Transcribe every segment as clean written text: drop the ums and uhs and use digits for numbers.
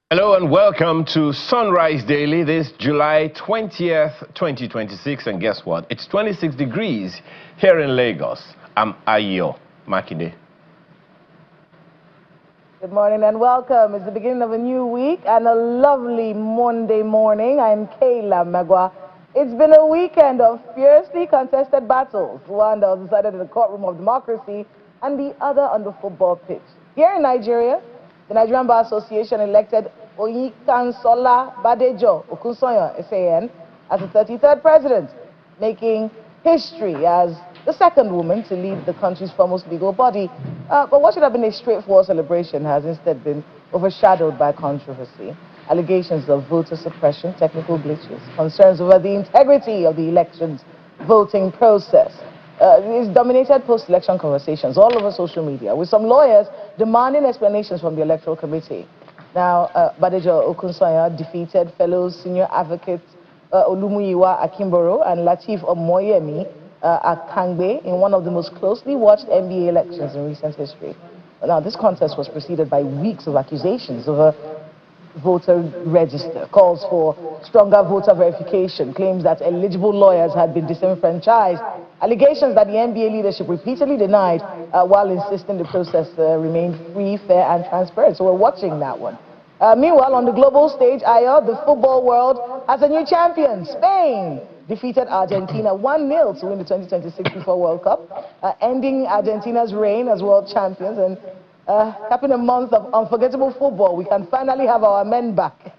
Hello and welcome to Sunrise Daily this July 20th, 2026. And guess what? It's 26 degrees here in Lagos. I'm Ayo Makinde. Good morning and welcome. It's the beginning of a new week and a lovely Monday morning. I'm Kila. It's been a weekend of fiercely contested battles. One that was decided in the courtroom of democracy and the other on the football pitch. Here in Nigeria, the Nigerian Bar Association elected Oyikansola Badejo Okunsoyan SAN as the 33rd president, making history as the second woman to lead the country's foremost legal body. But what should have been a straightforward celebration has instead been overshadowed by controversy. Allegations of voter suppression, technical glitches, concerns over the integrity of the elections voting process. It's dominated post-election conversations all over social media, with some lawyers demanding explanations from the Electoral Committee. Now, Badejo Okunsoyan defeated fellow senior advocates Olumuyiwa Akimboro and Lateef Omoyemi Akangbe in one of the most closely watched NBA elections in recent history. Now, this contest was preceded by weeks of accusations of a voter register, calls for stronger voter verification, claims that eligible lawyers had been disenfranchised, allegations that the NBA leadership repeatedly denied while insisting the process remained free, fair, and transparent. So we're watching that one. Meanwhile, on the global stage, the football world has a new champion. Spain defeated Argentina 1-0 to win the 2026 FIFA World Cup, ending Argentina's reign as world champions. And capping a month of unforgettable football, we can finally have our men back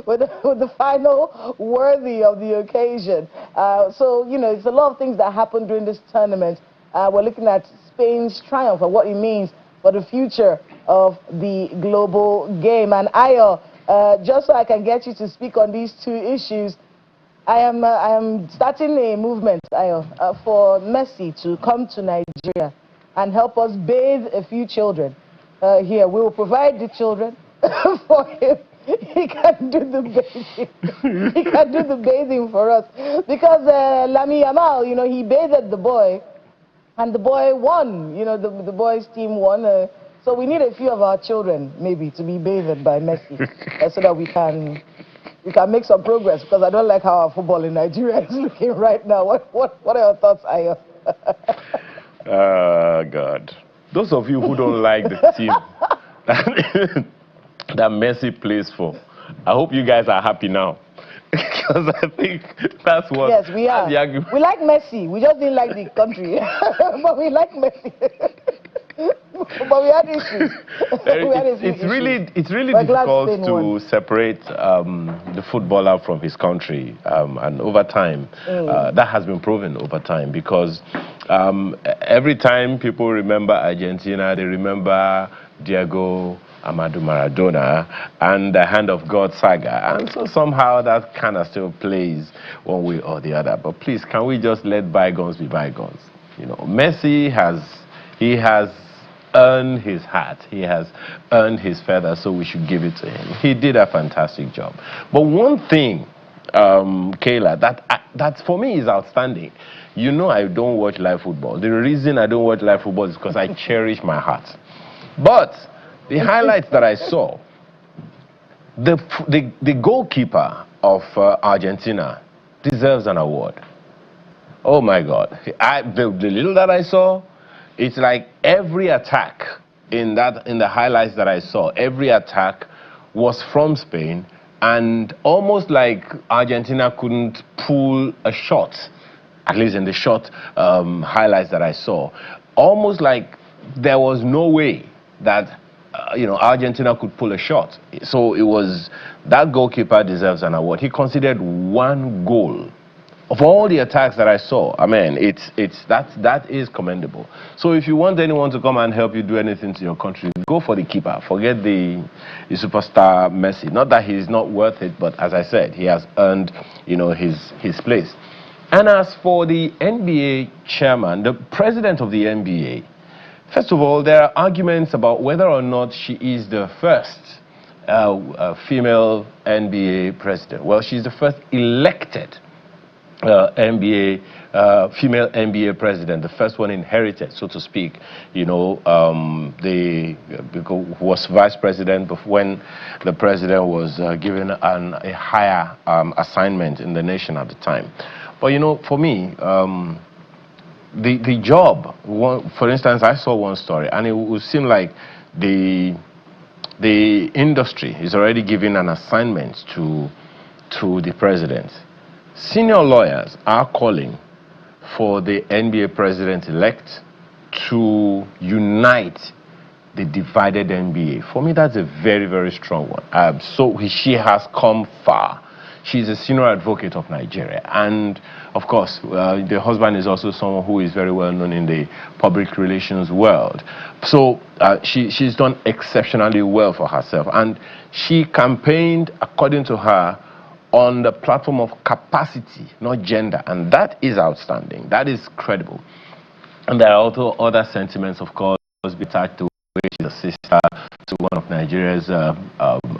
with the final worthy of the occasion. So, you know, it's a lot of things that happened during this tournament. We're looking at Spain's triumph and what it means for the future of the global game. And Ayo, just so I can get you to speak on these two issues, I am starting a movement, Ayo, for Messi to come to Nigeria and help us bathe a few children. Here, we will provide the children for him. He can do the bathing. He can do the bathing for us. Because Lami Yamal, you know, he bathed the boy, and the boy won. You know, the boys' team won. So we need a few of our children, maybe, to be bathed by Messi, so that we can make some progress. Because I don't like how our football in Nigeria is looking right now. What are your thoughts, Ayo? God. Those of you who don't like the team that Messi plays for, I hope you guys are happy now. Because I think that's what... Yes, we are. We like Messi. We just didn't like the country. But we like Messi. But we had issues. It's really difficult to separate the footballer from his country. And over time, that has been proven over time. Because every time people remember Argentina, they remember Diego Armando Maradona and the Hand of God saga. And so somehow that kind of still plays one way or the other. But please, can we just let bygones be bygones? You know, Messi has earned his hat. He has earned his feather, so we should give it to him. He did a fantastic job. But one thing, Kayla, that for me is outstanding. You know I don't watch live football. The reason I don't watch live football is because I cherish my heart. But the highlights that I saw, the goalkeeper of Argentina deserves an award. Oh my God. The little that I saw, it's like every attack in the highlights that I saw, every attack was from Spain, and almost like Argentina couldn't pull a shot, at least in the short highlights that I saw. Almost like there was no way that Argentina could pull a shot. So it was, that goalkeeper deserves an award. He considered one goal. Of all the attacks that I saw, I mean, that is commendable. So if you want anyone to come and help you do anything to your country, go for the keeper. Forget the superstar Messi. Not that he's not worth it, but as I said, he has earned, his place. And as for the NBA chairman, the president of the NBA, first of all, there are arguments about whether or not she is the first female NBA president. Well, she's the first elected female NBA president, the first one inherited, so to speak, you know, who was vice president when the president was given a higher assignment in the nation at the time. But, you know, for me, the job, for instance, I saw one story, and it would seem like the industry is already giving an assignment to the president. Senior lawyers are calling for the NBA president-elect to unite the divided NBA. For me, that's a very, very strong one. So she has come far. She's a senior advocate of Nigeria. And, of course, the husband is also someone who is very well known in the public relations world. So she's done exceptionally well for herself. And she campaigned, according to her, on the platform of capacity, not gender. And that is outstanding. That is credible. And there are also other sentiments, of course, attached to she's a sister to one of Nigeria's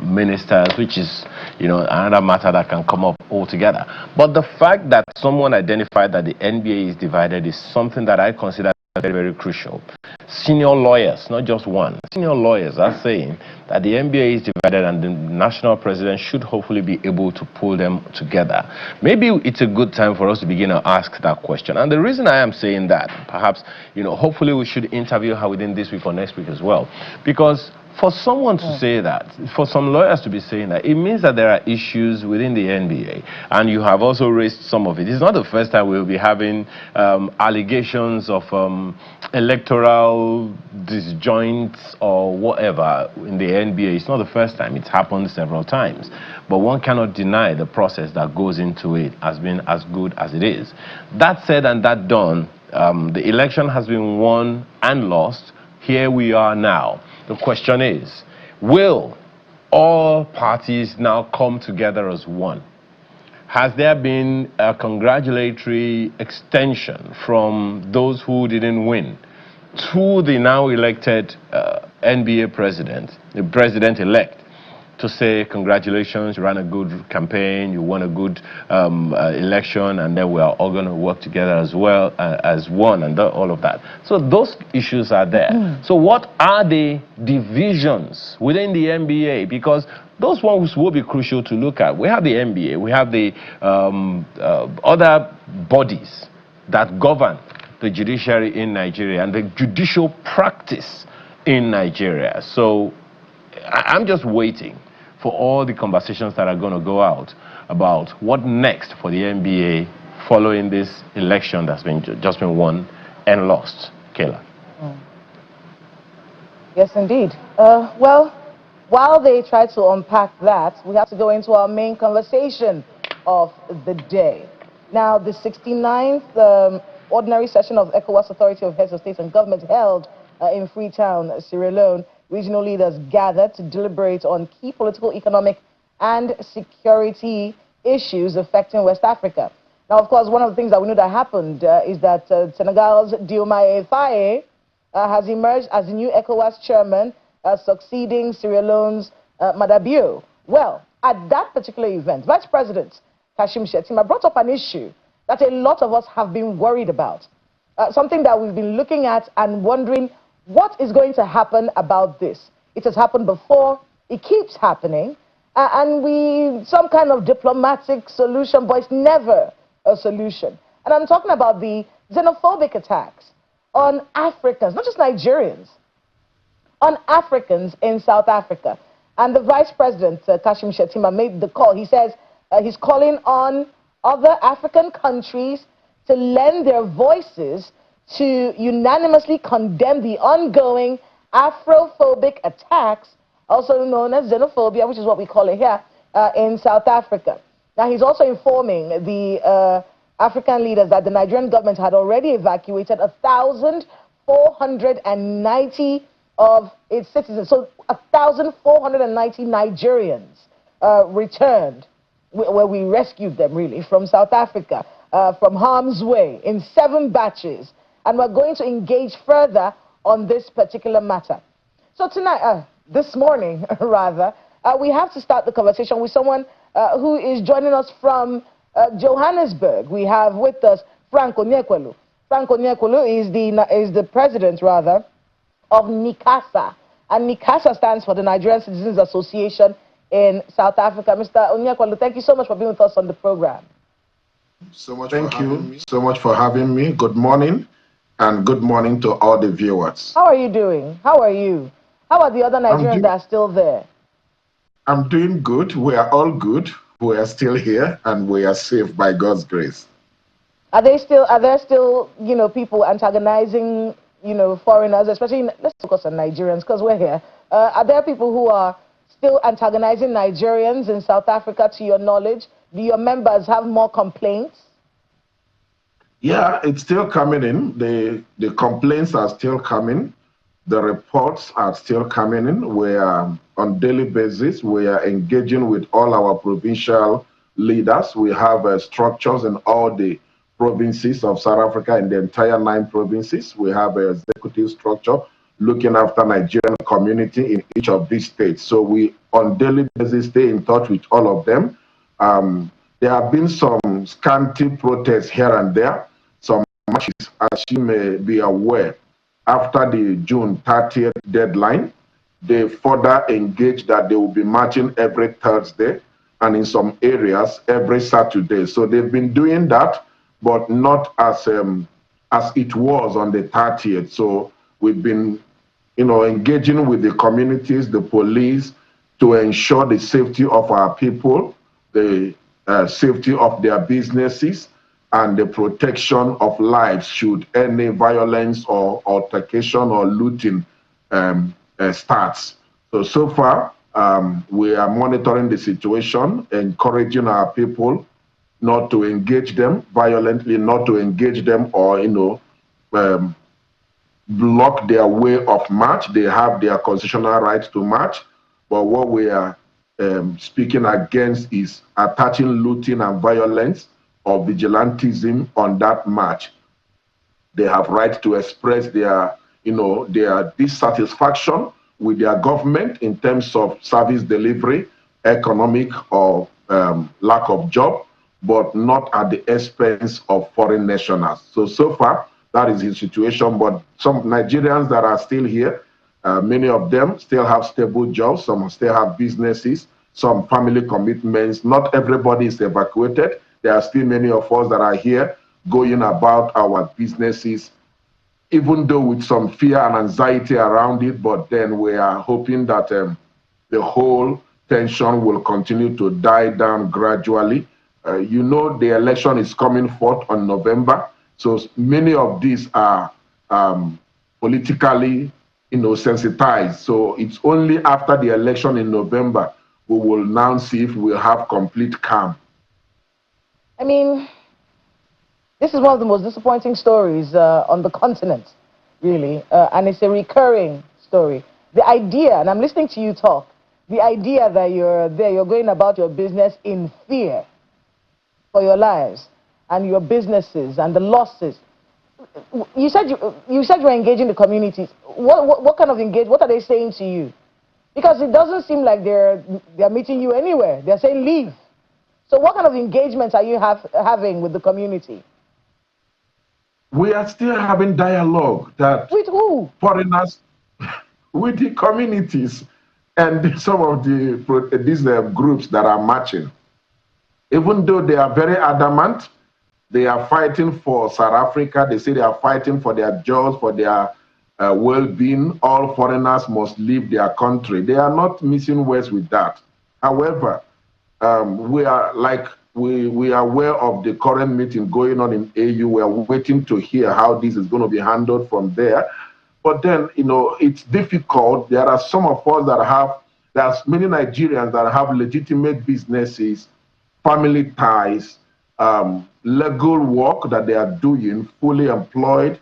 ministers, which is, you know, another matter that can come up altogether. But the fact that someone identified that the NBA is divided is something that I consider very, very crucial. Senior lawyers, not just one, senior lawyers are saying that the NBA is divided and the national president should hopefully be able to pull them together. Maybe it's a good time for us to begin to ask that question. And the reason I am saying that, perhaps, you know, hopefully we should interview her within this week or next week as well. Because for someone to say that, for some lawyers to be saying that, it means that there are issues within the NBA. And you have also raised some of it. It's not the first time we'll be having allegations of electoral disjoints or whatever in the NBA. It's not the first time. It's happened several times. But one cannot deny the process that goes into it as being as good as it is. That said and that done, the election has been won and lost. Here we are now. The question is, will all parties now come together as one? Has there been a congratulatory extension from those who didn't win to the now elected NBA president, the president-elect, to say, congratulations, you ran a good campaign, you won a good election, and then we are all going to work together as well as one, and all of that. So those issues are there. So what are the divisions within the NBA? Because those ones will be crucial to look at. We have the NBA, we have the other bodies that govern the judiciary in Nigeria and the judicial practice in Nigeria. So I'm just waiting for all the conversations that are going to go out about what next for the NBA following this election that's just been won and lost. Kila. Yes, indeed. Well, while they try to unpack that, we have to go into our main conversation of the day. Now, the 69th ordinary session of ECOWAS Authority of Heads of State and Government held in Freetown, Sierra Leone. Regional leaders gathered to deliberate on key political, economic, and security issues affecting West Africa. Now, of course, one of the things that we know that happened is that Senegal's Diomaye Faye has emerged as the new ECOWAS chairman, succeeding Sierra Leone's Madabio. Well, at that particular event, Vice President Kashim Shettima brought up an issue that a lot of us have been worried about, something that we've been looking at and wondering, what is going to happen about this? It has happened before, it keeps happening, and some kind of diplomatic solution, but it's never a solution. And I'm talking about the xenophobic attacks on Africans, not just Nigerians, on Africans in South Africa. And the Vice President, Kashim Shettima, made the call. He says he's calling on other African countries to lend their voices to unanimously condemn the ongoing Afrophobic attacks, also known as xenophobia, which is what we call it here, in South Africa. Now, he's also informing the African leaders that the Nigerian government had already evacuated 1,490 of its citizens. So 1,490 Nigerians returned, where we rescued them, really, from South Africa, from harm's way, in 7 batches. And we're going to engage further on this particular matter. So tonight, this morning, rather, we have to start the conversation with someone who is joining us from Johannesburg, we have with us Frank Onyekwelu. Frank Onyekwelu is the president, rather, of NICASA. And NICASA stands for the Nigerian Citizens Association in South Africa. Mr. Onyekwelu, thank you so much for being with us on the program. Thank you so much for having me. Good morning, and good morning to all the viewers. How are you doing? How are you? How are the other Nigerians that are still there? I'm doing good. We are all good. We are still here, and we are safe by God's grace. Are there still, people antagonizing, foreigners, especially, let's focus on Nigerians because we're here. Are there people who are still antagonizing Nigerians in South Africa, to your knowledge? Do your members have more complaints? Yeah, it's still coming in. The complaints are still coming. The reports are still coming in. We are on daily basis. We are engaging with all our provincial leaders. We have structures in all the provinces of South Africa, in the entire 9 provinces. We have an executive structure looking after Nigerian community in each of these states. So we, on daily basis, stay in touch with all of them. There have been some scanty protests here and there, some matches, as you may be aware. After the June 30th deadline, they further engaged that they will be marching every Thursday and in some areas every Saturday. So they've been doing that, but not as it was on the 30th. So we've been, engaging with the communities, the police, to ensure the safety of our people, the safety of their businesses, and the protection of lives should any violence or altercation or looting starts. So far, we are monitoring the situation, encouraging our people not to engage them violently, not to engage them or, block their way of march. They have their constitutional right to march. But what we are speaking against is attaching looting and violence or vigilantism on that march. They have right to express their dissatisfaction with their government in terms of service delivery, economic or lack of job, but not at the expense of foreign nationals. So far, that is the situation. But some Nigerians that are still here, many of them still have stable jobs, some still have businesses, some family commitments. Not everybody is evacuated. There are still many of us that are here going about our businesses, even though with some fear and anxiety around it, but then we are hoping that the whole tension will continue to die down gradually. The election is coming forth on November, so many of these are politically sensitized. So it's only after the election in November we will now see if we'll have complete calm. I mean, this is one of the most disappointing stories on the continent, really, and it's a recurring story. The idea, and I'm listening to you talk, the idea that you're going about your business in fear for your lives and your businesses and the losses. You said you were engaging the communities. What kind of engage? What are they saying to you? Because it doesn't seem like they're meeting you anywhere. They're saying leave. So what kind of engagements are you having with the community? We are still having dialogue that with who? Foreigners, with the communities and some of these groups that are marching. Even though they are very adamant, they are fighting for South Africa. They say they are fighting for their jobs, for their well-being. All foreigners must leave their country. They are not missing words with that. However, we are aware of the current meeting going on in AU. We are waiting to hear how this is going to be handled from there. But then, it's difficult. There are some of us there's many Nigerians that have legitimate businesses, family ties, legal work that they are doing, fully employed,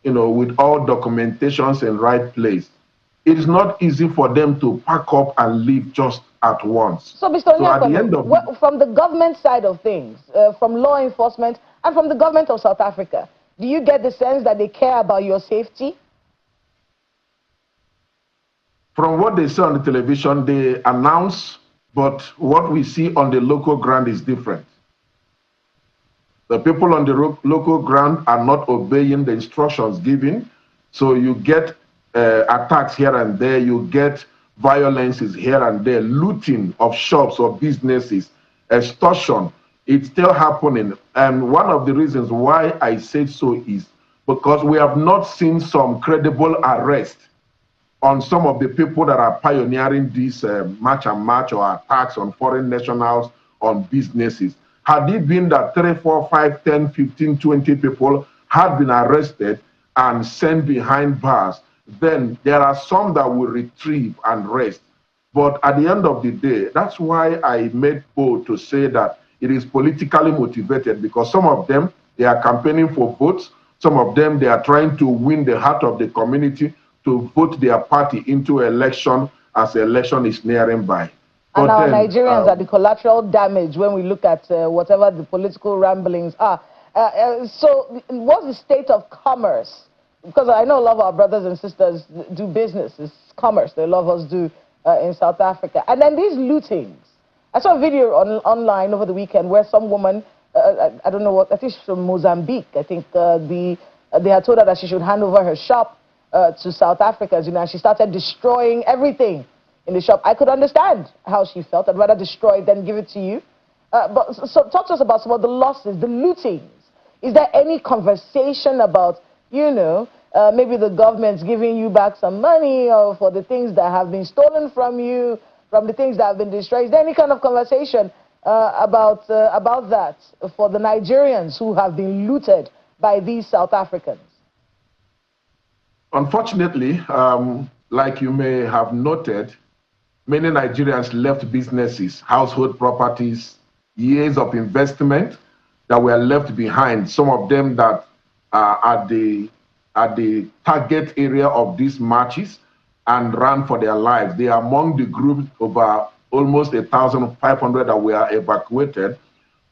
with all documentations in right place. It is not easy for them to pack up and leave just at once. So, Mr. Onyekano, from the government side of things, from law enforcement and from the government of South Africa, do you get the sense that they care about your safety? From what they say on the television, they announce, but what we see on the local ground is different. The people on the local ground are not obeying the instructions given. So you get attacks here and there, you get violences here and there, looting of shops or businesses, extortion. It's still happening. And one of the reasons why I say so is because we have not seen some credible arrest on some of the people that are pioneering this march and march or attacks on foreign nationals, on businesses. Had it been that 3, 4, 5, 10, 15, 20 people had been arrested and sent behind bars, then there are some that will retrieve and rest. But at the end of the day, that's why I made bold to say that it is politically motivated, because some of them, they are campaigning for votes. Some of them, they are trying to win the heart of the community to vote their party into election as the election is nearing by. And our Nigerians are the collateral damage when we look at whatever the political ramblings are. So what's the state of commerce? Because I know a lot of our brothers and sisters do business. It's commerce. A lot of us do in South Africa. And then these lootings. I saw a video online over the weekend where some woman, I don't know what, I think she's from Mozambique. I think they had told her that she should hand over her shop to South Africans, you know, and she started destroying everything in the shop. I could understand how she felt. I'd rather destroy it than give it to you. But so talk to us about some of the losses, the lootings. Is there any conversation about, you know, maybe the government's giving you back some money or for the things that have been stolen from you, from the things that have been destroyed? Is there any kind of conversation about that for the Nigerians who have been looted by these South Africans? Unfortunately, like you may have noted, many Nigerians left businesses, household properties, years of investment that were left behind. Some of them that are at the target area of these marches and ran for their lives. They are among the groups over almost 1,500 that were evacuated.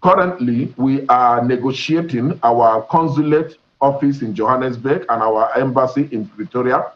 Currently, we are negotiating our consulate office in Johannesburg and our embassy in Pretoria.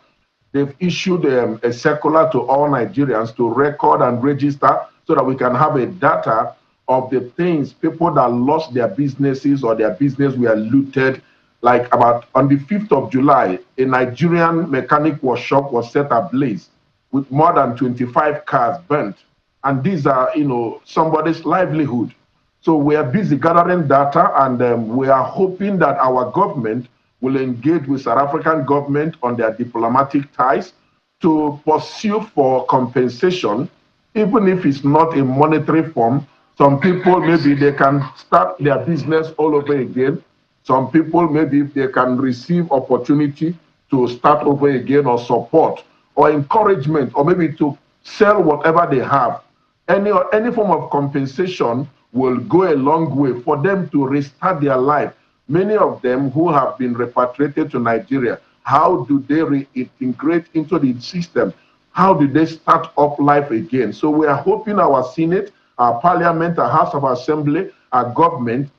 They've issued a circular to all Nigerians to record and register so that we can have a data of the things, people that lost their businesses or their business were looted. Like about on the 5th of July, a Nigerian mechanic workshop was set ablaze with more than 25 cars burnt. And these are, you know, somebody's livelihood. So we are busy gathering data, and we are hoping that our government will engage with South African government on their diplomatic ties to pursue for compensation, even if it's not in monetary form. Some people, maybe they can start their business all over again. Some people, maybe they can receive opportunity to start over again, or support or encouragement, or maybe to sell whatever they have. Any form of compensation will go a long way for them to restart their life. Many of them who have been repatriated to Nigeria, how do they reintegrate into the system? How do they start up life again? So we are hoping our Senate, our Parliament, our House of Assembly, our government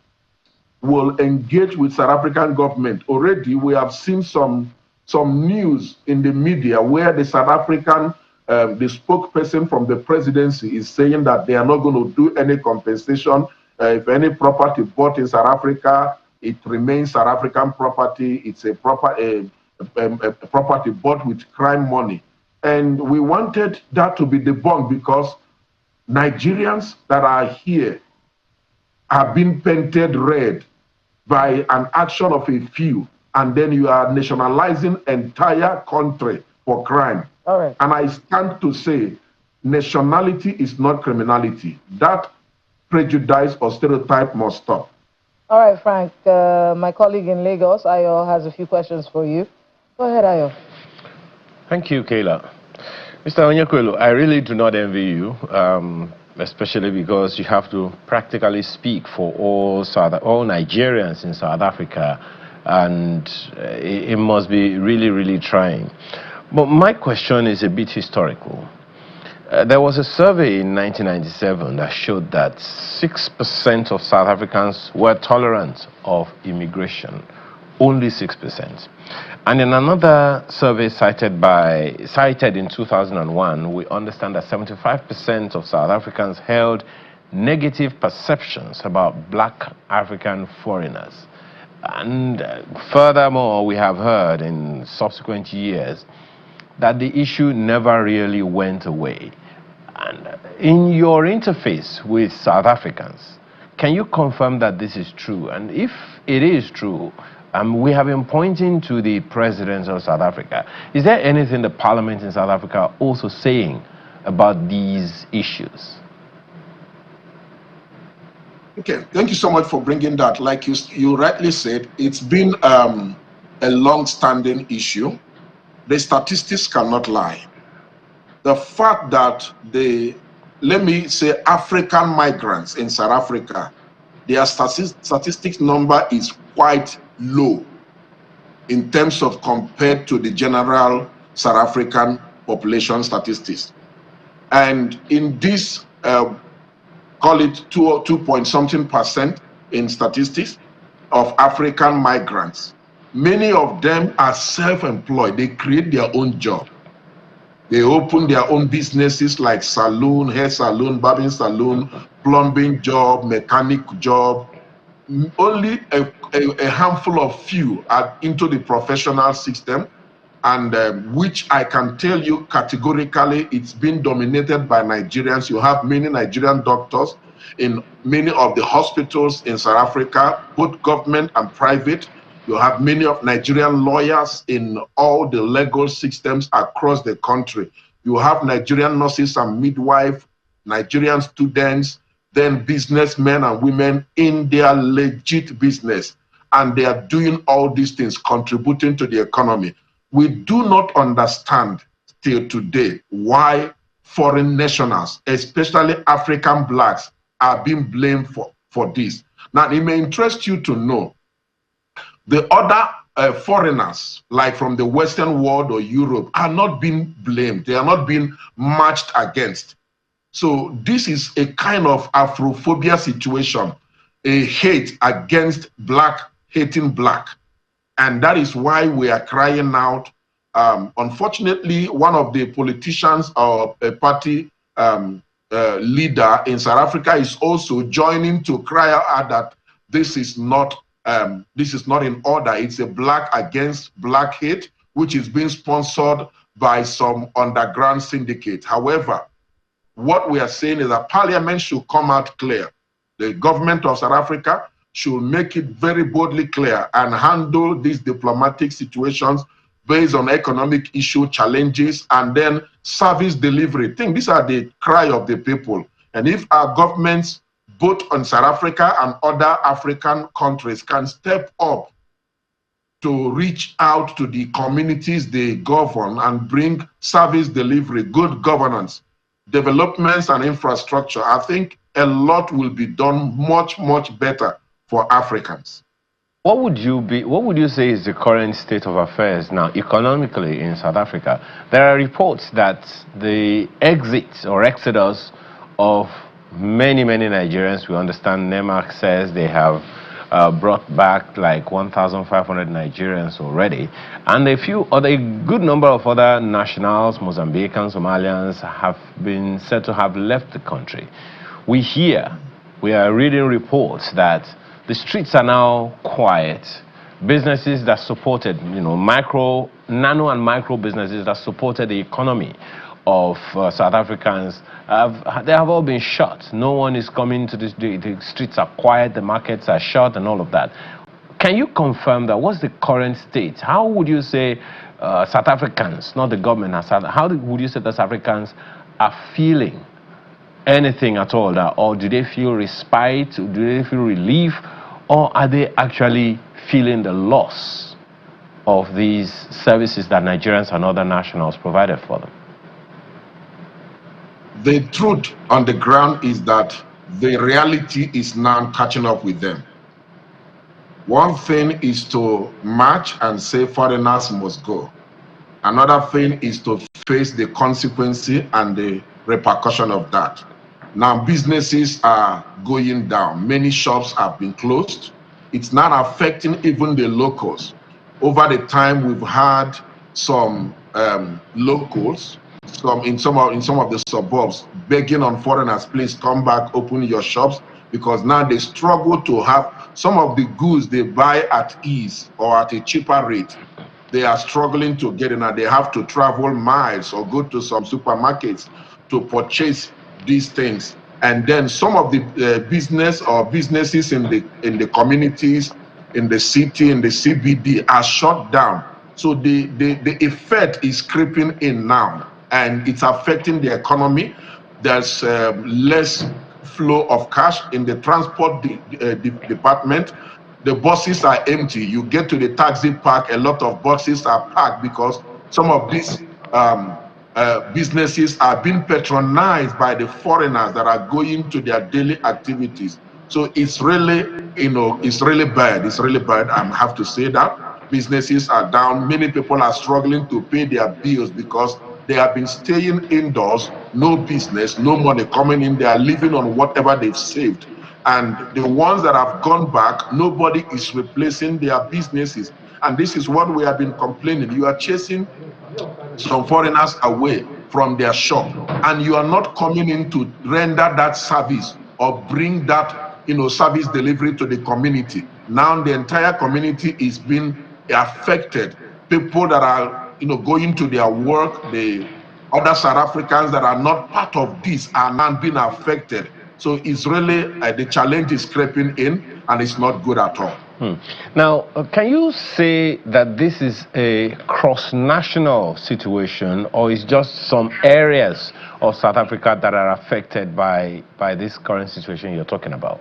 will engage with South African government. Already we have seen some news in the media where the South African, the spokesperson from the presidency is saying that they are not going to do any compensation. If any property bought in South Africa, it remains South African property. It's a property bought with crime money. And we wanted that to be debunked, because Nigerians that are here have been painted red by an action of a few, and then you are nationalizing entire country for crime. All right. And I stand to say, nationality is not criminality. That prejudice or stereotype must stop. All right, Frank, my colleague in Lagos, Ayo, has a few questions for you. Go ahead, Ayo. Thank you, Kila. Mr. Onyekwelu, I really do not envy you, especially because you have to practically speak for all Nigerians in South Africa, and it must be really, really trying. But my question is a bit historical. There was a survey in 1997 that showed that 6% of South Africans were tolerant of immigration, only 6%. And in another survey cited in 2001, we understand that 75% of South Africans held negative perceptions about black African foreigners. And furthermore, we have heard in subsequent years that the issue never really went away. And in your interface with South Africans, can you confirm that this is true? And if it is true, we have been pointing to the president of South Africa. Is there anything the parliament in South Africa are also saying about these issues? Okay, thank you so much for bringing that. Like you rightly said, it's been a long-standing issue. The statistics cannot lie. The fact that let me say, African migrants in South Africa, their statistics number is quite low in terms of compared to the general South African population statistics. And in this, call it 2.something% in statistics of African migrants, many of them are self-employed. They create their own job. They open their own businesses like salon, hair salon, barbing salon, plumbing job, mechanic job. Only a handful of few are into the professional system, and which I can tell you categorically, it's been dominated by Nigerians. You have many Nigerian doctors in many of the hospitals in South Africa, both government and private. You have many of Nigerian lawyers in all the legal systems across the country. You have Nigerian nurses and midwives, Nigerian students, then businessmen and women in their legit business. And they are doing all these things, contributing to the economy. We do not understand till today why foreign nationals, especially African blacks, are being blamed for this. Now, it may interest you to know the other foreigners, like from the Western world or Europe, are not being blamed. They are not being matched against. So this is a kind of Afrophobia situation, a hate against black, hating black. And that is why we are crying out. Unfortunately, one of the politicians or a party leader in South Africa is also joining to cry out that this is not in order. It's a black against black hate, which is being sponsored by some underground syndicate. However, what we are saying is that Parliament should come out clear. The government of South Africa should make it very boldly clear and handle these diplomatic situations based on economic issue challenges and then service delivery. I think these are the cry of the people. And if our governments, both on South Africa and other African countries, can step up to reach out to the communities they govern and bring service delivery, good governance, developments and infrastructure, I think a lot will be done much, much better for Africans. What would you say is the current state of affairs now economically in South Africa? There are reports that the exit or exodus of many Nigerians, we understand NEMAC says they have brought back like 1,500 Nigerians already, and a good number of other nationals, Mozambicans, Somalians, have been said to have left the country. We are reading reports that the streets are now quiet. Businesses that supported, nano and micro businesses that supported the economy of South Africans, they have all been shut. No one is coming to the streets are quiet, the markets are shut and all of that. Can you confirm that? What's the current state? How would you say South Africans, not the government, how would you say that South Africans are feeling anything at all? Or do they feel respite? Do they feel relief? Or are they actually feeling the loss of these services that Nigerians and other nationals provided for them? The truth on the ground is that the reality is now catching up with them. One thing is to march and say foreigners must go. Another thing is to face the consequence and the repercussion of that. Now businesses are going down. Many shops have been closed. It's not affecting even the locals. Over the time, we've had some locals in some of the suburbs, begging on foreigners, please come back, open your shops, because now they struggle to have some of the goods they buy at ease or at a cheaper rate. They are struggling to get in, and they have to travel miles or go to some supermarkets to purchase these things. And then some of the businesses in the communities, in the city, in the CBD are shut down. So the effect is creeping in now, and it's affecting the economy. There's less flow of cash in the transport department. The buses are empty. You get to the taxi park, a lot of buses are parked because some of these businesses are being patronized by the foreigners that are going to their daily activities. So it's really, it's really bad. It's really bad. I have to say that. Businesses are down. Many people are struggling to pay their bills because they have been staying indoors, no business, no money coming in. They are living on whatever they've saved. And the ones that have gone back, nobody is replacing their businesses. And this is what we have been complaining. You are chasing some foreigners away from their shop, and you are not coming in to render that service or bring that service delivery to the community. Now the entire community is being affected. People that are going to their work, the other South Africans that are not part of this are now being affected. So it's really the challenge is creeping in, and it's not good at all. Now, can you say that this is a cross-national situation, or is just some areas of South Africa that are affected by this current situation you're talking about?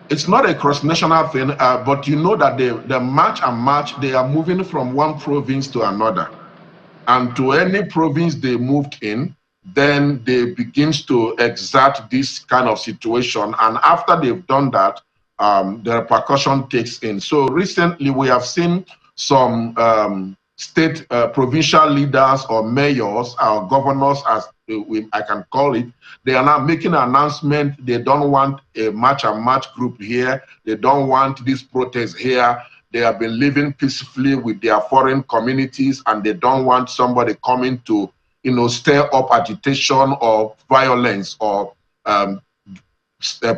It's not a cross-national thing, but you know that the March, they are moving from one province to another. And to any province they moved in, then they begins to exert this kind of situation. And after they've done that, the repercussion takes in. So recently we have seen some state, provincial leaders or mayors or governors, as I can call it, they are now making an announcement. They don't want a march and march group here. They don't want this protest here. They have been living peacefully with their foreign communities, and they don't want somebody coming to stir up agitation or violence or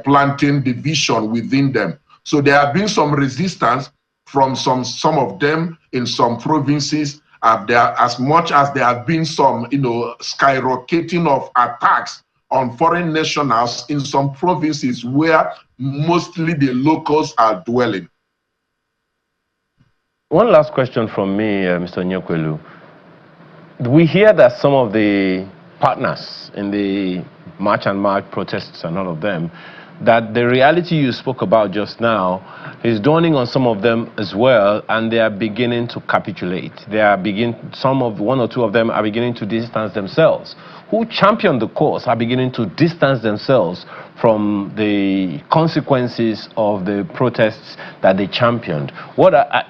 planting division within them. So there have been some resistance from some of them in some provinces. As much as there have been some skyrocketing of attacks on foreign nationals in some provinces where mostly the locals are dwelling. One last question from me, Mr. Nyokwelu. We hear that some of the partners in the March and March protests and all of them, that the reality you spoke about just now is dawning on some of them as well, and they are beginning to capitulate. One or two of them are beginning to distance themselves. Who championed the cause are beginning to distance themselves from the consequences of the protests that they championed.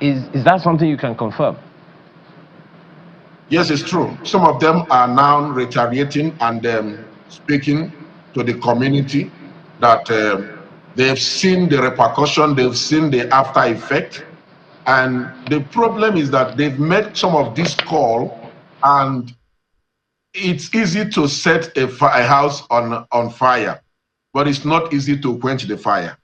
Is that something you can confirm? Yes, it's true. Some of them are now retaliating and speaking to the community that they've seen the repercussion, they've seen the after effect. And the problem is that they've made some of this call, and it's easy to set a house on fire, but it's not easy to quench the fire.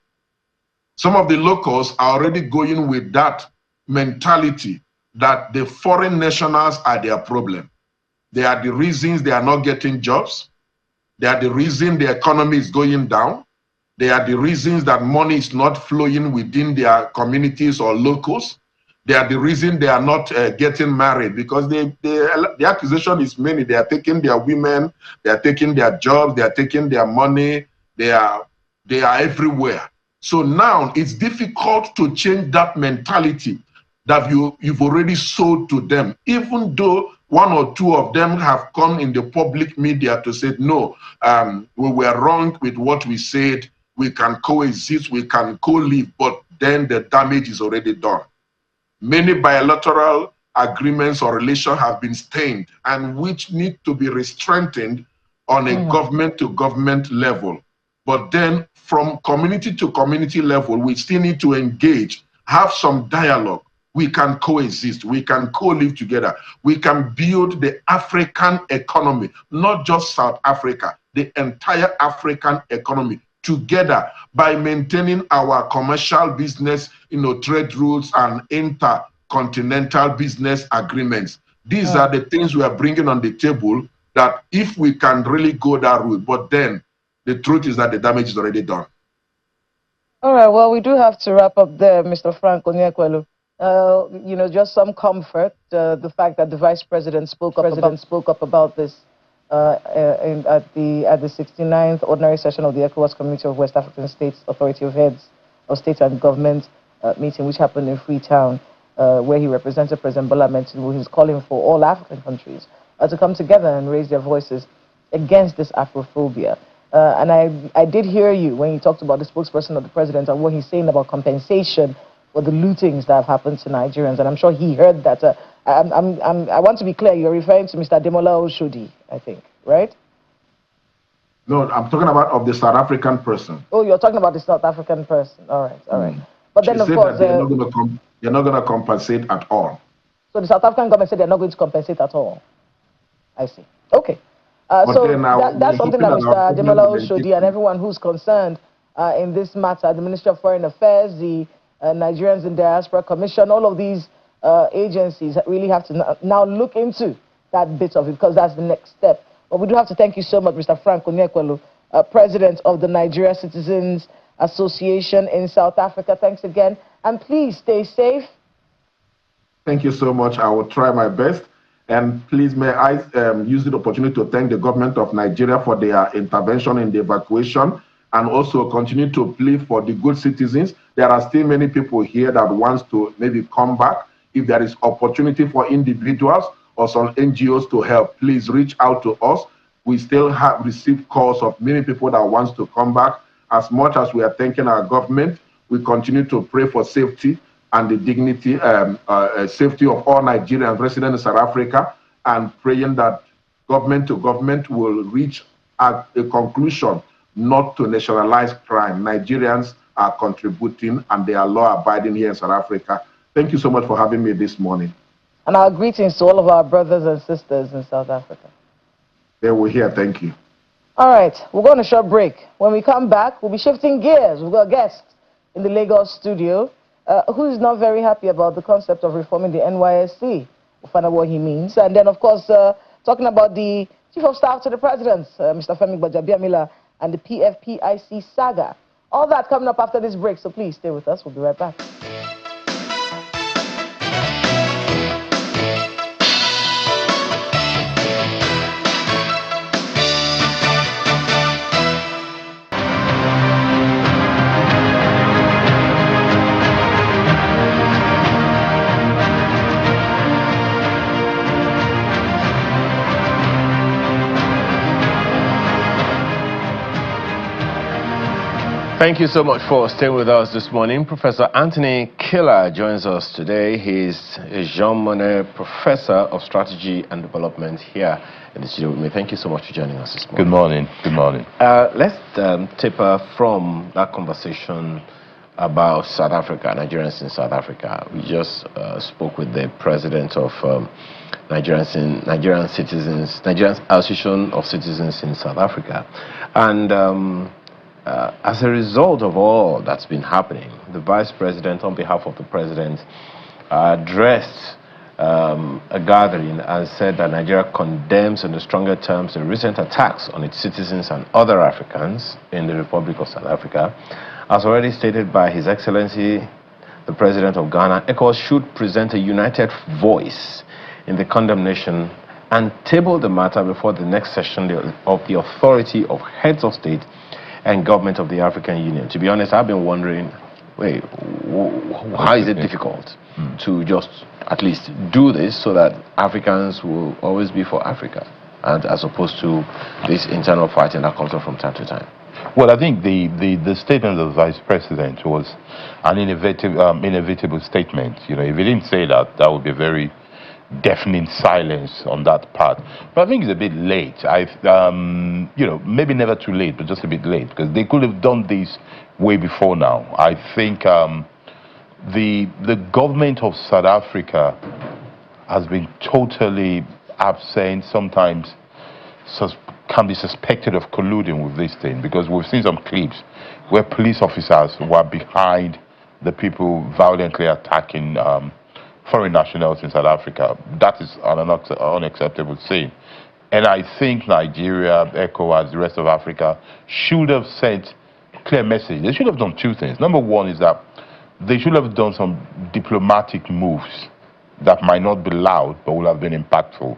Some of the locals are already going with that mentality that the foreign nationals are their problem. They are the reasons they are not getting jobs. They are the reason the economy is going down. They are the reasons that money is not flowing within their communities or locals. They are the reason they are not getting married, because the accusation is many. They are taking their women, they are taking their jobs, they are taking their money, they are everywhere. So now it's difficult to change that mentality that you've already sold to them, even though one or two of them have come in the public media to say, no, we were wrong with what we said, we can coexist, we can co-live, but then the damage is already done. Many bilateral agreements or relations have been stained, and which need to be strengthened on a government-to-government level. But then from community to community level, we still need to engage, have some dialogue, we can coexist, we can co-live together, we can build the African economy, not just South Africa, the entire African economy together by maintaining our commercial business, trade rules and intercontinental business agreements. These are the things we are bringing on the table, that if we can really go that route, but then the truth is that the damage is already done. All right, well, we do have to wrap up there, Mr. Frank Onyekwelu. Just some comfort, the fact that the Vice President spoke up about this at the 69th Ordinary Session of the ECOWAS Community of West African States Authority of Heads of State and Government meeting, which happened in Freetown, where he represented President Bola Ahmed Tinubu. He's calling for all African countries to come together and raise their voices against this Afrophobia. And I did hear you when you talked about the spokesperson of the president and what he's saying about compensation for the lootings that have happened to Nigerians. And I'm sure he heard that. I want to be clear, you're referring to Mr. Demola Oshodi, I think, right? No, I'm talking about of the South African person. Oh, you're talking about the South African person. All right, all right. But then, of course, they're not going to compensate at all. So the South African government said they're not going to compensate at all. I see. Okay. So that's something that Mr. Demola Oshodi and everyone who's concerned in this matter, the Ministry of Foreign Affairs, the Nigerians in Diaspora Commission, all of these agencies really have to now look into that bit of it, because that's the next step. But we do have to thank you so much, Mr. Frank Onyekwelu, President of the Nigeria Citizens Association in South Africa. Thanks again, and please stay safe. Thank you so much. I will try my best. And please, may I use the opportunity to thank the government of Nigeria for their intervention in the evacuation, and also continue to plead for the good citizens. There are still many people here that wants to maybe come back. If there is opportunity for individuals or some NGOs to help, please reach out to us. We still have received calls of many people that wants to come back. As much as we are thanking our government, we continue to pray for safety and the dignity, safety of all Nigerians residents in South Africa, and praying that government to government will reach at a conclusion not to nationalize crime. Nigerians are contributing and they are law-abiding here in South Africa. Thank you so much for having me this morning. And our greetings to all of our brothers and sisters in South Africa. They were here. Thank you. All right, we're going on a short break. When we come back, we'll be shifting gears. We've got a guest in the Lagos studio who is not very happy about the concept of reforming the NYSC. We'll find out what he means. And then, of course, talking about the Chief of Staff to the President, Mr. Femi Gbajabiamila, and the PFPIC saga. All that coming up after this break, so please stay with us. We'll be right back. Thank you so much for staying with us this morning. Professor Anthony Kila joins us today. He's a Jean Monnet Professor of Strategy and Development here in the studio with me. Thank you so much for joining us this morning. Good morning. Good morning. Let's taper from that conversation about South Africa, Nigerians in South Africa. We just spoke with the president of Nigerian Association of Citizens in South Africa, and as a result of all that's been happening, the Vice President, on behalf of the President, addressed a gathering and said that Nigeria condemns in the stronger terms the recent attacks on its citizens and other Africans in the Republic of South Africa. As already stated by His Excellency, the President of Ghana, ECOWAS should present a united voice in the condemnation and table the matter before the next session of the Authority of Heads of State and Government of the African Union. To be honest, I've been wondering, wait, how is it difficult to just at least do this so that Africans will always be for Africa, and as opposed to this internal fighting that comes up from time to time? Well, I think the statement of the Vice President was an inevitable statement. You know, if he didn't say that, that would be very deafening silence on that part. But I think it's a bit late. You know, maybe never too late, but just a bit late, because they could have done this way before now. I think the government of South Africa has been totally absent, sometimes can be suspected of colluding with this thing, because we've seen some clips where police officers were behind the people violently attacking foreign nationals in South Africa. That is an unacceptable thing. And I think Nigeria, ECOWAS, the rest of Africa should have sent clear message. They should have done two things. Number one is that they should have done some diplomatic moves that might not be loud but will have been impactful.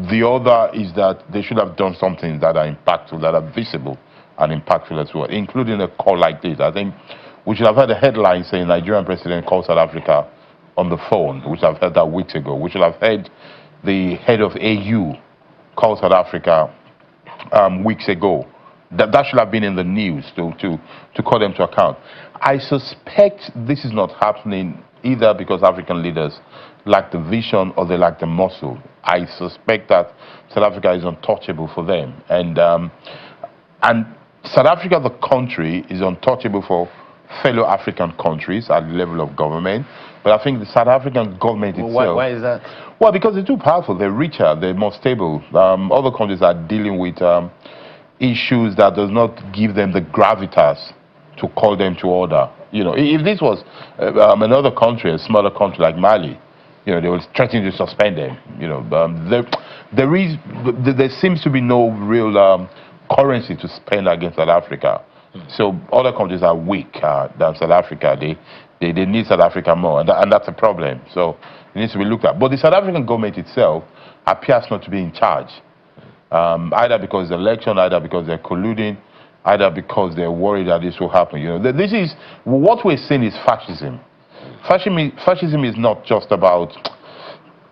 The other is that they should have done something that are impactful, that are visible and impactful as well, including a call like this. I think we should have had a headline saying Nigerian president called South Africa on the phone. We should have heard that weeks ago. We should have heard the head of AU call South Africa weeks ago. That should have been in the news to call them to account. I suspect this is not happening either because African leaders lack the vision or they lack the muscle. I suspect that South Africa is untouchable for them. And South Africa, the country, is untouchable for fellow African countries at the level of government. But I think the South African government itself... Why is that? Well, because they're too powerful, they're richer, they're more stable. Other countries are dealing with issues that does not give them the gravitas to call them to order. You know, if this was another country, a smaller country like Mali, you know, they were threatening to suspend them. You know, there seems to be no real currency to spend against South Africa. So other countries are weak than South Africa. They need South Africa more, and that's a problem. So it needs to be looked at. But the South African government itself appears not to be in charge, either because the election, either because they're colluding, either because they're worried that this will happen. You know, this is what we're seeing is fascism. Fascism is not just about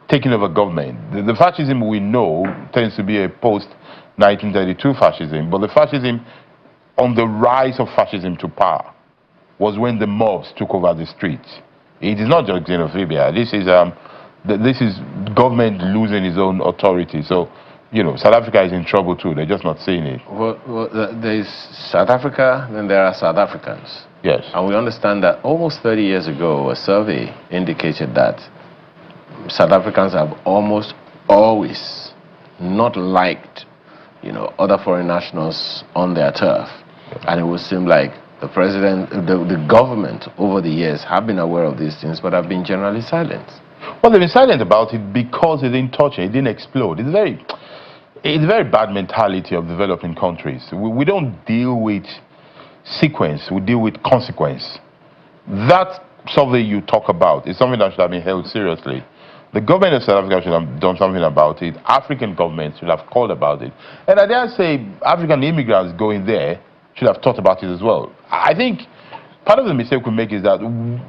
taking over government. The fascism we know tends to be a post-1932 fascism, but the fascism on the rise of fascism to power was when the mobs took over the streets. It is not just xenophobia. This is government losing its own authority. So, you know, South Africa is in trouble too. They're just not seeing it. Well, there is South Africa, then there are South Africans. Yes. And we understand that almost 30 years ago, a survey indicated that South Africans have almost always not liked, you know, other foreign nationals on their turf. And it would seem like the president, the government over the years have been aware of these things, but have been generally silent. Well, they've been silent about it because it didn't touch it, it didn't explode. It's a very bad mentality of developing countries. We don't deal with sequence, we deal with consequence. That survey you talk about is something that should have been held seriously. The government of South Africa should have done something about it. African governments should have called about it. And I dare say African immigrants going there should have thought about it as well. I think part of the mistake we make is that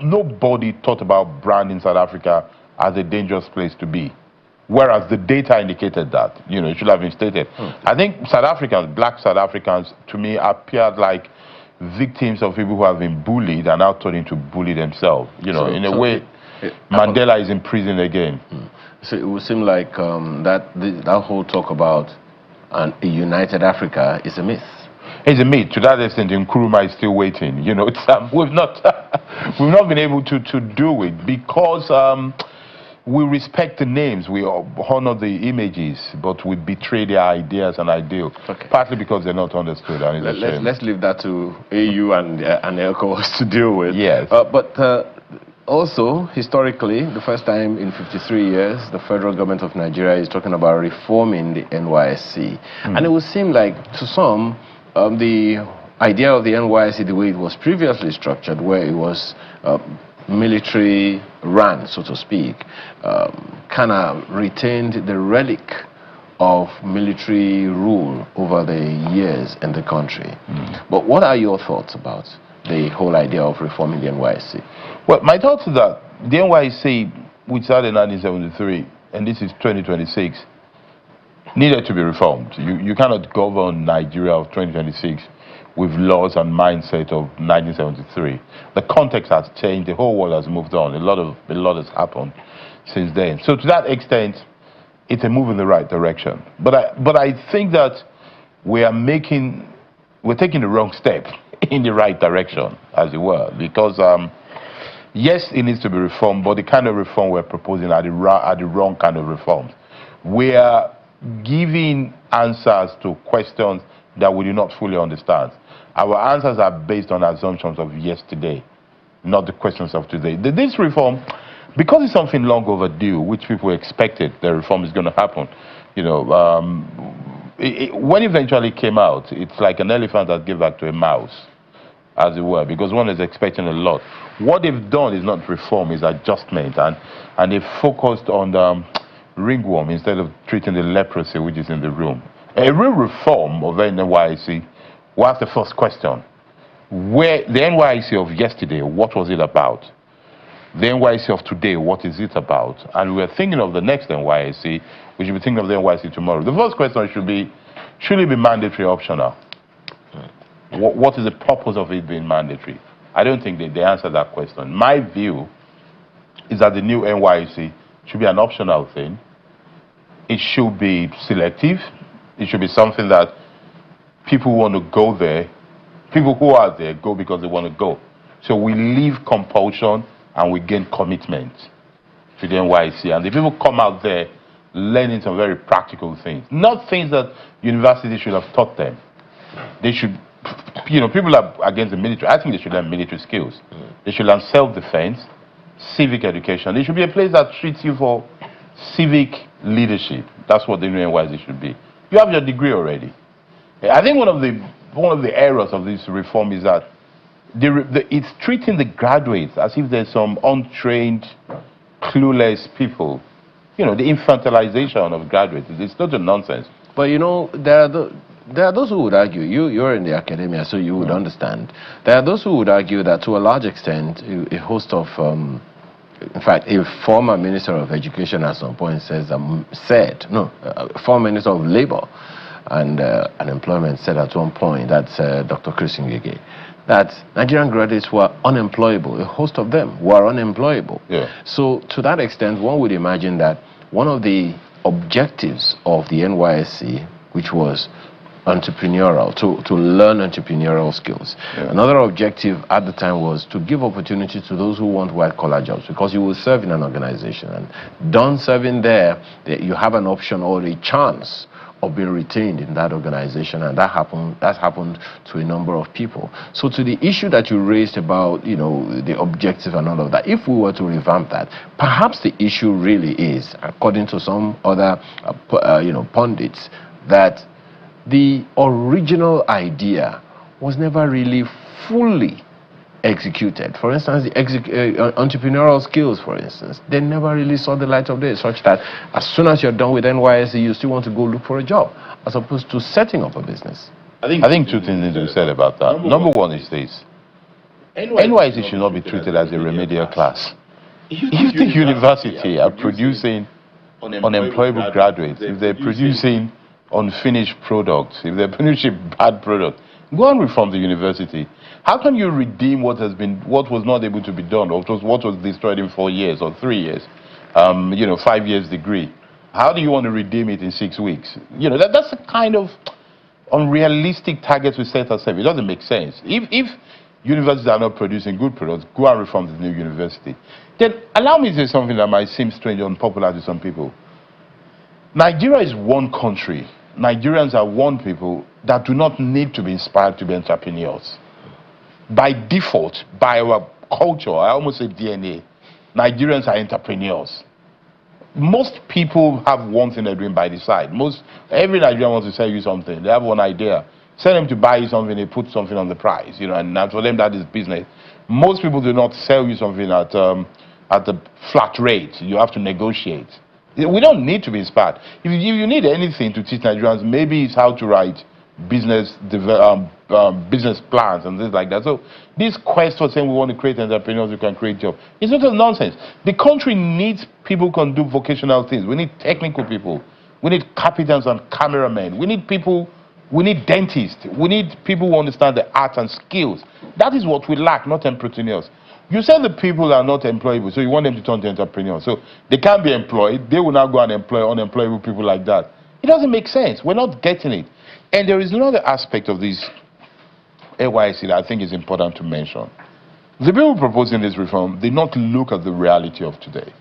nobody thought about branding South Africa as a dangerous place to be. Whereas the data indicated that, you know, it should have been stated. I think South Africans, black South Africans, to me, appeared like victims of people who have been bullied and now turning to bully themselves. You know, in a way, Mandela is in prison again. So it would seem like that whole talk about a united Africa is a myth. It's a myth. To that extent, Nkrumah is still waiting. You know, it's, we've not been able to do it because we respect the names, we honor the images, but we betray their ideas and ideals. Okay. Partly because they're not understood. And let's leave that to AU and ECOWAS to deal with. Yes. Also, historically, the first time in 53 years, the federal government of Nigeria is talking about reforming the NYSC. And it would seem like, to some, the idea of the NYSC, the way it was previously structured, where it was military run, so to speak, kind of retained the relic of military rule over the years in the country. But what are your thoughts about the whole idea of reforming the NYSC? Well, my thoughts are that the NYSC, which started in 1973, and this is 2026, needed to be reformed. You cannot govern Nigeria of 2026 with laws and mindset of 1973. The context has changed. The whole world has moved on. A lot has happened since then. So to that extent, it's a move in the right direction. But I think that we're taking the wrong step in the right direction, as it were, because Yes, it needs to be reformed, but the kind of reform we're proposing are the wrong kind of reforms. We are giving answers to questions that we do not fully understand. Our answers are based on assumptions of yesterday, not the questions of today. This reform, because it's something long overdue, which people expected the reform is going to happen, you know, when it eventually came out, it's like an elephant that gave back to a mouse, as it were, because one is expecting a lot. What they've done is not reform, is adjustment, and they've focused on the ringworm instead of treating the leprosy which is in the room. A real reform of NYC was the first question. Where the NYC of yesterday, what was it about? The NYC of today, what is it about? And we're thinking of the next NYC, we should be thinking of the NYC tomorrow. The first question should it be mandatory or optional? What is the purpose of it being mandatory? I don't think they answer that question. My view is that the new NYC should be an optional thing. It should be selective. It should be something that people want to go there. People who are there go because they want to go. So we leave compulsion and we gain commitment to the NYC. And the people come out there learning some very practical things. Not things that universities should have taught them. They should, you know, people are against the military. I think they should learn military skills. They should learn self-defense, civic education. It should be a place that treats you for civic leadership. That's what the new NYC should be. You have your degree already. I think one of the errors of this reform is that it's treating the graduates as if there's some untrained, clueless people. You know, the infantilization of graduates. It's total nonsense. But you know, there are those who would argue, you're in the academia, so you would understand. There are those who would argue that to a large extent, a host of, in fact, a former Minister of Education at some point former Minister of Labor and Employment said at one point, that's Dr. Chris Ngige, that Nigerian graduates were unemployable. A host of them were unemployable. Yeah. So to that extent, one would imagine that one of the objectives of the NYSC, which was entrepreneurial, to learn entrepreneurial skills. Yeah. Another objective at the time was to give opportunity to those who want white-collar jobs, because you will serve in an organization, and done serving there, you have an option or a chance of being retained in that organization, and that's happened to a number of people. So to the issue that you raised about, you know, the objective and all of that, if we were to revamp that, perhaps the issue really is, according to some other pundits, that the original idea was never really fully executed. For instance, the entrepreneurial skills, for instance, they never really saw the light of day, such that as soon as you're done with NYSC, you still want to go look for a job, as opposed to setting up a business. I think two things need to be said about that. Number one is this. NYSC should not be treated as a remedial class. If you think university are producing unemployable graduates, if they're producing unfinished products, if they're producing bad products, go and reform the university. How can you redeem what was not able to be done, or what was destroyed in 4 years or 3 years, 5 years degree? How do you want to redeem it in 6 weeks? You know, that's the kind of unrealistic targets we set ourselves. It doesn't make sense. If universities are not producing good products, go and reform the new university. Then allow me to say something that might seem strange or unpopular to some people. Nigeria is one country. Nigerians are one people that do not need to be inspired to be entrepreneurs. By default, by our culture, I almost say DNA, Nigerians are entrepreneurs. Most people have one thing they're doing by the side. Every Nigerian wants to sell you something. They have one idea. Sell them to buy you something, they put something on the price, you know, and for them that is business. Most people do not sell you something at the flat rate. You have to negotiate. We don't need to be inspired. If you need anything to teach Nigerians, maybe it's how to write business plans and things like that. So this quest for saying we want to create entrepreneurs who can create jobs, it's not nonsense. The country needs people who can do vocational things. We need technical people. We need carpenters and cameramen. We need people, we need dentists. We need people who understand the arts and skills. That is what we lack, not entrepreneurs. You said the people are not employable, so you want them to turn to entrepreneurs. So they can't be employed. They will now go and employ unemployable people like that. It doesn't make sense. We're not getting it. And there is another aspect of this NYSC that I think is important to mention. The people proposing this reform did not look at the reality of today.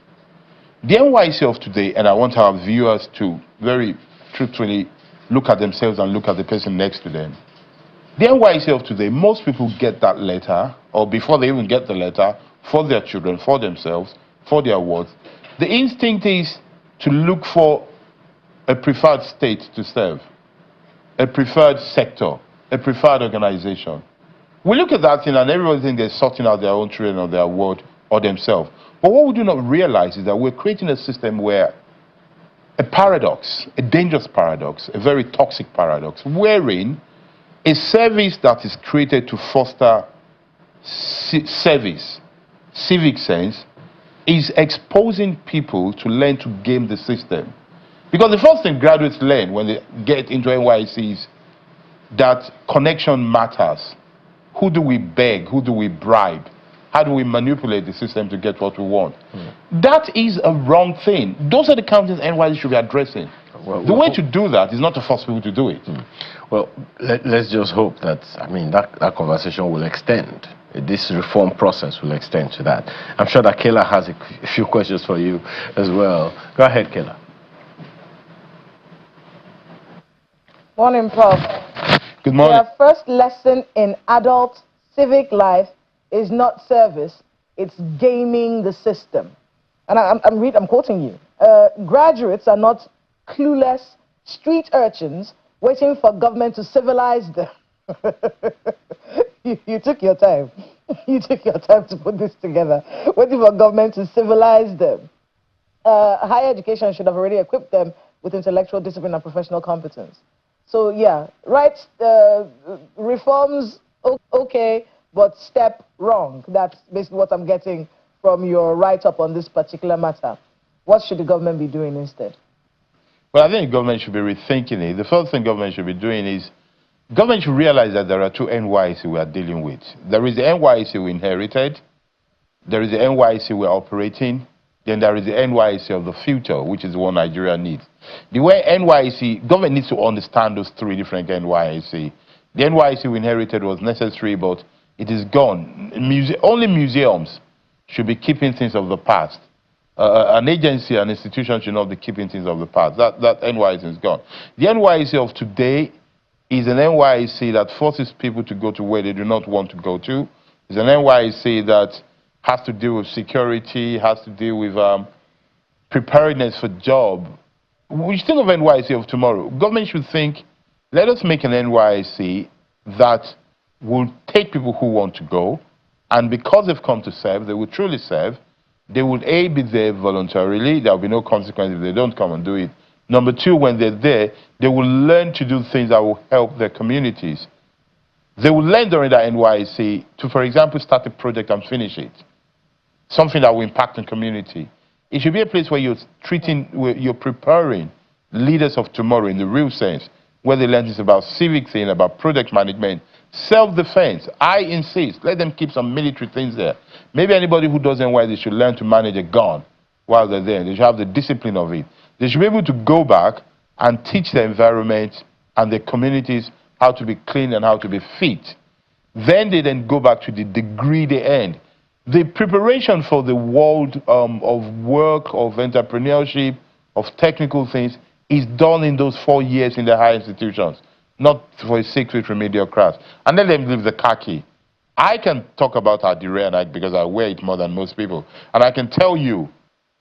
The NYC of today, and I want our viewers to very truthfully look at themselves and look at the person next to them. The NYC of today, most people get that letter, or before they even get the letter, for their children, for themselves, for their wards. The instinct is to look for a preferred state to serve, a preferred sector, a preferred organization. We look at that thing and everybody thinks they're sorting out their own children or their ward or themselves. But what we do not realize is that we're creating a system where a paradox, a dangerous paradox, a very toxic paradox, wherein a service that is created to foster service, civic sense, is exposing people to learn to game the system. Because the first thing graduates learn when they get into NYC is that connection matters. Who do we beg? Who do we bribe? How do we manipulate the system to get what we want? That is a wrong thing. Those are the kind of things NYC should be addressing. Well, the way to do that is not to force people to do it. Well, let's just hope that, I mean, that conversation will extend. This reform process will extend to that. I'm sure that Kila has a few questions for you as well. Go ahead, Kila. Morning, Prof. Good morning. Their first lesson in adult civic life is not service, it's gaming the system. And I'm quoting you. Graduates are not clueless street urchins waiting for government to civilize them. you took your time. You took your time to put this together. Waiting for government to civilize them. Higher education should have already equipped them with intellectual discipline and professional competence. So yeah, right, reforms, okay, but step wrong. That's basically what I'm getting from your write-up on this particular matter. What should the government be doing instead? Well, I think the government should be rethinking it. The first thing government should be doing is, government should realize that there are two NYC we are dealing with. There is the NYC we inherited, there is the NYC we're operating, then there is the NYC of the future, which is the one Nigeria needs. The way NYC, government needs to understand those three different NYC. The NYC we inherited was necessary, but it is gone. Only museums should be keeping things of the past. An agency, an institution should not be keeping things of the past. That NYC is gone. The NYC of today is an NYC that forces people to go to where they do not want to go to. It's an NYC that has to deal with security, has to deal with preparedness for job. We should think of NYC of tomorrow. Government should think, let us make an NYC that will take people who want to go, and because they've come to serve, they will truly serve. They will A, be there voluntarily. There will be no consequence if they don't come and do it. Number two, when they're there, they will learn to do things that will help their communities. They will learn during that NYC to, for example, start a project and finish it. Something that will impact the community. It should be a place where you're preparing leaders of tomorrow in the real sense, where they learn things about civic things, about project management, self-defense. I insist, let them keep some military things there. Maybe anybody who does NYC should learn to manage a gun while they're there. They should have the discipline of it. They should be able to go back and teach their environment and their communities how to be clean and how to be fit. Then they then go back to the degree they earned. The preparation for the world of work, of entrepreneurship, of technical things is done in those 4 years in the higher institutions, not for a 6-week remedial class. And let them leave the khaki. I can talk about Adire because I wear it more than most people. And I can tell you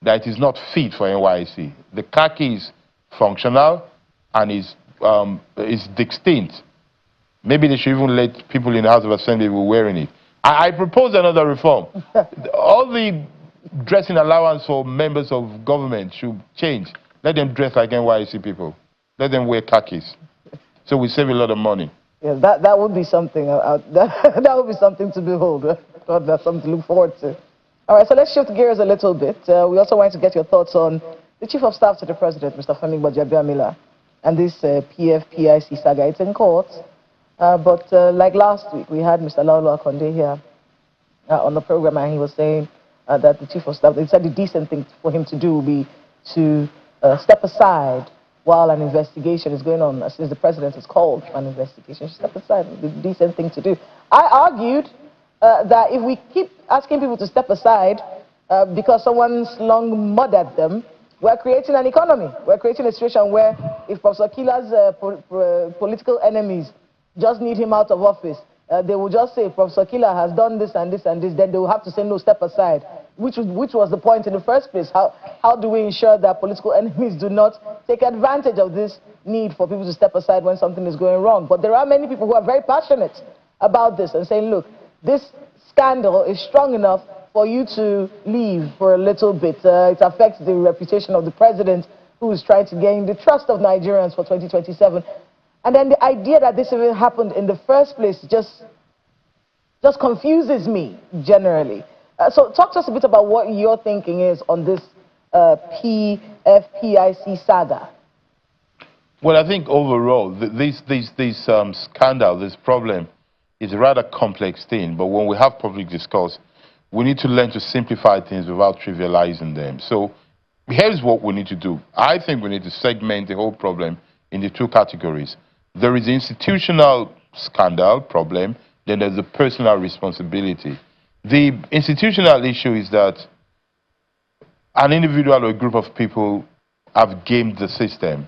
that it is not fit for NYC. The khaki is functional and is distinct. Maybe they should even let people in the House of Assembly be wearing it. I propose another reform. All the dressing allowance for members of government should change. Let them dress like NYC people. Let them wear khakis. So we save a lot of money. Yeah, that would be something. That would be something to behold. That's something to look forward to. All right, so let's shift gears a little bit. We also wanted to get your thoughts on the Chief of Staff to the President, Mr. Femi Gbajabiamila, and this PF-PIC saga. It's in court. But like last week, we had Mr. Laolo Akonde here on the program, and he was saying that the Chief of Staff, they said the decent thing for him to do would be to step aside while an investigation is going on. Since the President has called for an investigation, step aside, the decent thing to do. I argued that if we keep asking people to step aside because someone's long murdered them, we're creating an economy. We're creating a situation where if Professor Kila's political enemies just need him out of office, they will just say, Professor Kila has done this and this and this, then they will have to say, no, step aside, which was the point in the first place. How do we ensure that political enemies do not take advantage of this need for people to step aside when something is going wrong? But there are many people who are very passionate about this and saying, look, this scandal is strong enough for you to leave for a little bit. It affects the reputation of the president, who is trying to gain the trust of Nigerians for 2027. And then the idea that this even happened in the first place just confuses me generally. So talk to us a bit about what your thinking is on this PFPIC saga. Well, I think overall, this scandal, this problem, is a rather complex thing. But when we have public discourse, we need to learn to simplify things without trivializing them. So here's what we need to do. I think we need to segment the whole problem into two categories. There is the institutional scandal problem, then there's the personal responsibility. The institutional issue is that an individual or a group of people have gamed the system.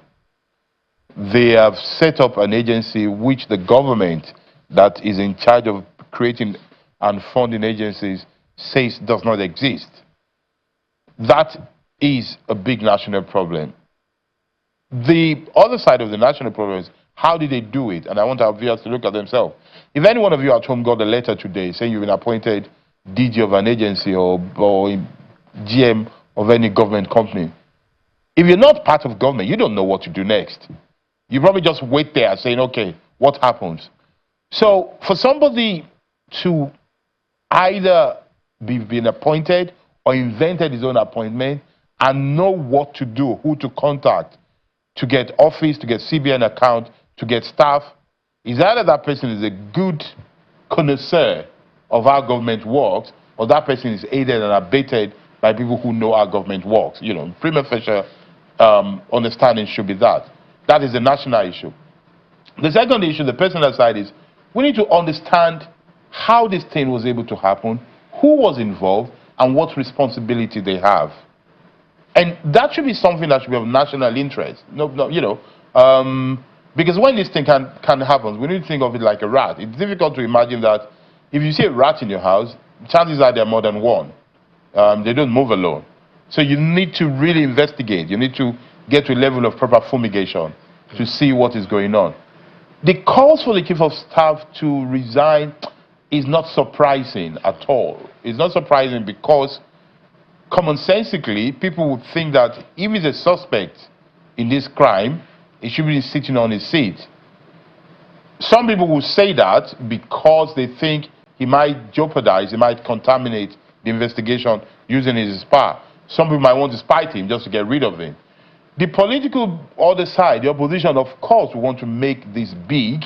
They have set up an agency which the government that is in charge of creating and funding agencies says does not exist. That is a big national problem. The other side of the national problem is, how did they do it? And I want our viewers to look at themselves. If any one of you at home got a letter today saying you've been appointed DG of an agency or GM of any government company, if you're not part of government, you don't know what to do next. You probably just wait there saying, okay, what happens? So for somebody to either be been appointed or invented his own appointment and know what to do, who to contact, to get office, to get CBN account, to get staff, is either that person is a good connoisseur of how government works, or that person is aided and abetted by people who know how government works. You know, prima facie understanding should be that. That is the national issue. The second issue, the personal side, is we need to understand how this thing was able to happen, who was involved, and what responsibility they have. And that should be something that should be of national interest. Because when this thing can happen, we need to think of it like a rat. It's difficult to imagine that if you see a rat in your house, chances are there are more than one. They don't move alone. So you need to really investigate. You need to get to a level of proper fumigation to see what is going on. The calls for the Chief of Staff to resign is not surprising at all. It's not surprising because commonsensically, people would think that if he's a suspect in this crime, he should be sitting on his seat. Some people will say that because they think he might jeopardize, he might contaminate the investigation using his power. Some people might want to spite him just to get rid of him. The political other side, the opposition, of course, will want to make this big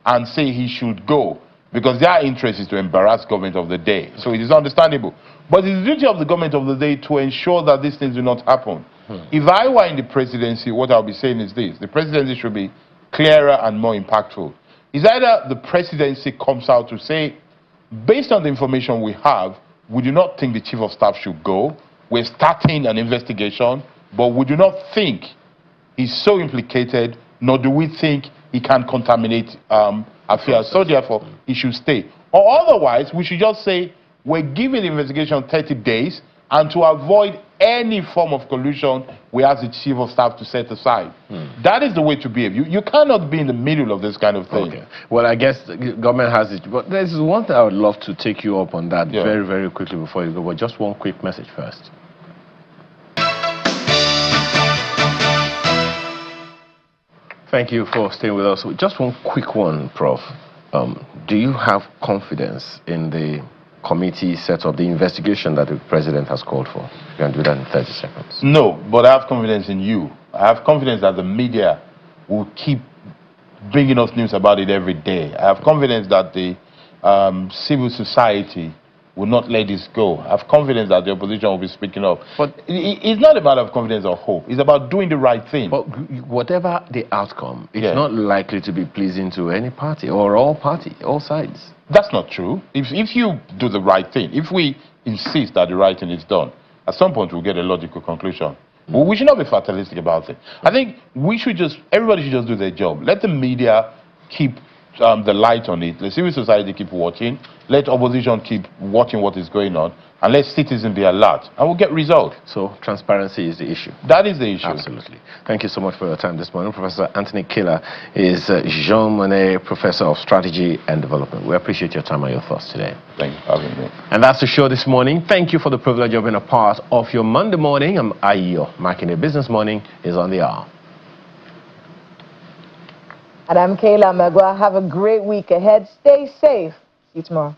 and say he should go because their interest is to embarrass government of the day. So it is understandable. But it's the duty of the government of the day to ensure that these things do not happen. If I were in the presidency, what I'll be saying is this: the presidency should be clearer and more impactful. It's either the presidency comes out to say, based on the information we have, we do not think the Chief of Staff should go. We're starting an investigation, but we do not think he's so implicated, nor do we think he can contaminate affairs. So therefore, he should stay. Or otherwise, we should just say, we're giving the investigation 30 days, and to avoid any form of collusion, we ask the Chief of Staff to set aside. That is the way to behave. You cannot be in the middle of this kind of thing. Okay. Well, I guess the government has it. But there's one thing I would love to take you up on that very, very quickly before you go. But just one quick message first. Thank you for staying with us. Just one quick one, Prof. Do you have confidence in the committee set up, the investigation that the president has called for? You can do that in 30 seconds. No, but I have confidence in you. I have confidence that the media will keep bringing us news about it every day. I have confidence that the civil society will not let this go. I have confidence that the opposition will be speaking up. But it's not a matter of confidence or hope. It's about doing the right thing. But whatever the outcome, it's not likely to be pleasing to any party or all sides. That's not true. If you do the right thing, if we insist that the right thing is done, at some point we'll get a logical conclusion. But we should not be fatalistic about it. I think everybody should just do their job. Let the media keep the light on it. Let civil society keep watching. Let opposition keep watching what is going on. And let citizens be alert. And we'll get results. So transparency is the issue. That is the issue. Absolutely. Thank you so much for your time this morning. Professor Anthony Kila is Jean Monnet Professor of Strategy and Development. We appreciate your time and your thoughts today. Thank you for having me. And that's the show this morning. Thank you for the privilege of being a part of your Monday morning. I'm Ayo. Makinde Business Morning is on the hour. And I'm Kayla Magua. Have a great week ahead. Stay safe. See you tomorrow.